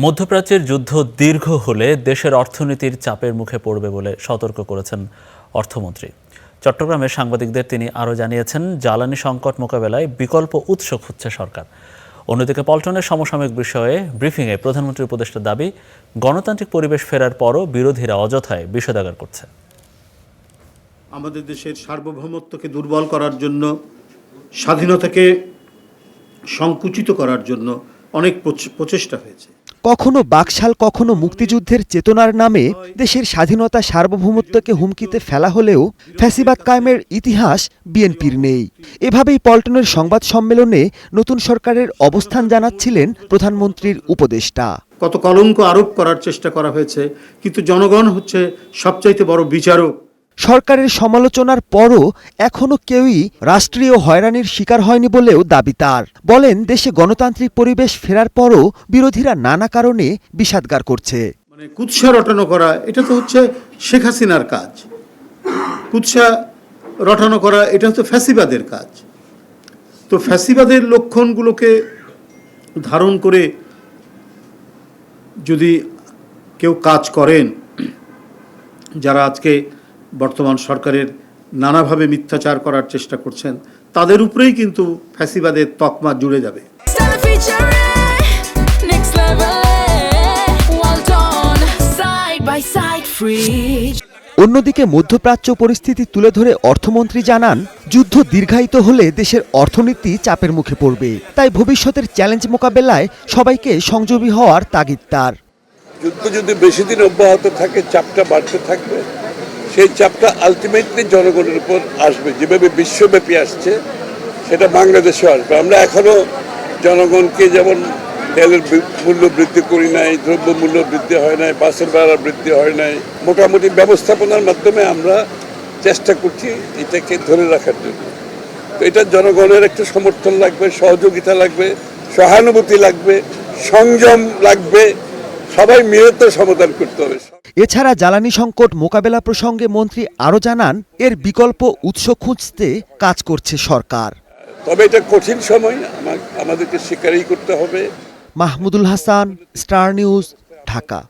মধ্যপ্রাচ্যের যুদ্ধ দীর্ঘ হলে দেশের অর্থনীতির চাপের মুখে পড়বে বলে সতর্ক করেছেন অর্থমন্ত্রী। চট্টগ্রামে সাংবাদিকদের তিনি আরও জানিয়েছেন, জ্বালানি সংকট মোকাবেলায় বিকল্প উৎস খুঁজছে সরকার। অন্যদিকে পল্টনের সমসাময়িক বিষয়ে ব্রিফিংয়ে প্রধানমন্ত্রীর উপদেষ্টার দাবি, গণতান্ত্রিক পরিবেশ ফেরার পরও বিরোধীরা অযথায় বিষোদাগার করছে। আমাদের দেশের সার্বভৌমত্বকে দুর্বল করার জন্য, স্বাধীনতাকে সংকুচিত করার জন্য অনেক প্রচেষ্টা হয়েছে। কখনো বাকশাল, কখনো মুক্তিযুদ্ধের চেতনার নামে দেশের স্বাধীনতা সার্বভৌমত্বকে হুমকিতে ফেলা হলেও ফ্যাসিবাদ কায়েমের ইতিহাস বিএনপির নেই। এভাবেই পল্টনের সংবাদ সম্মেলনে নতুন সরকারের অবস্থান জানাচ্ছিলেন প্রধানমন্ত্রীর উপদেষ্টা। কত কলঙ্ক আরোপ করার চেষ্টা করা হয়েছে, কিন্তু জনগণ হচ্ছে সবচাইতে বড় বিচারক। সরকারের সমালোচনার পরও এখনো কেউই রাষ্ট্রীয় হয়রানির শিকার হয়নি বলেও দাবি তার। বলেন, দেশে গণতান্ত্রিক পরিবেশ ফেরার পরও বিরোধীরা নানা কারণে বিষাদগার করছে। কুৎসা রটানো করা, এটা তো হচ্ছে শেখ হাসিনার কাজ। কুৎসা রটানো করা, এটা হচ্ছে ফ্যাসিবাদের কাজ। তো ফ্যাসিবাদের লক্ষণগুলোকে ধারণ করে যদি কেউ কাজ করেন, যারা আজকে বর্তমান সরকারের নানাভাবে মিথ্যাচার করার চেষ্টা করছেন, তাদের উপরেই কিন্তু ফ্যাসিবাদের তকমা জুড়ে যাবে। অন্যদিকে মধ্যপ্রাচ্য পরিস্থিতি তুলে ধরে অর্থমন্ত্রী জানান, যুদ্ধ দীর্ঘায়িত হলে দেশের অর্থনীতি চাপের মুখে পড়বে। তাই ভবিষ্যতের চ্যালেঞ্জ মোকাবেলায় সবাইকে সংযমী হওয়ার তাগিদ তার। যুদ্ধ যদি বেশি দিন অব্যাহত থাকে, চাপটা বাড়তে থাকবে। সেই চাপটা আলটিমেটলি জনগণের উপর আসবে। যেভাবে বিশ্বব্যাপী আসছে, সেটা বাংলাদেশেও আসবে। আমরা এখনো জনগণকে যেমন তেলের মূল্য বৃদ্ধি করি নাই, দ্রব্য মূল্য বৃদ্ধি হয় নাই, বাসের ভাড়া বৃদ্ধি হয় নাই। মোটামুটি ব্যবস্থাপনার মাধ্যমে আমরা চেষ্টা করছি এটাকে ধরে রাখার জন্য। তো এটা জনগণের একটা সমর্থন লাগবে, সহযোগিতা লাগবে, সহানুভূতি লাগবে, সংযম লাগবে। সবাই মিলে তো সমাধান করতে হবে। এছাড়া জ্বালানি সংকট মোকাবেলা প্রসঙ্গে মন্ত্রী আরও জানান, এর বিকল্প উৎস খুঁজতে কাজ করছে সরকার। তবে এটা কঠিন সময়, আমাদেরকে স্বীকারই করতে হবে। Mahmudul Hasan, star news, Dhaka.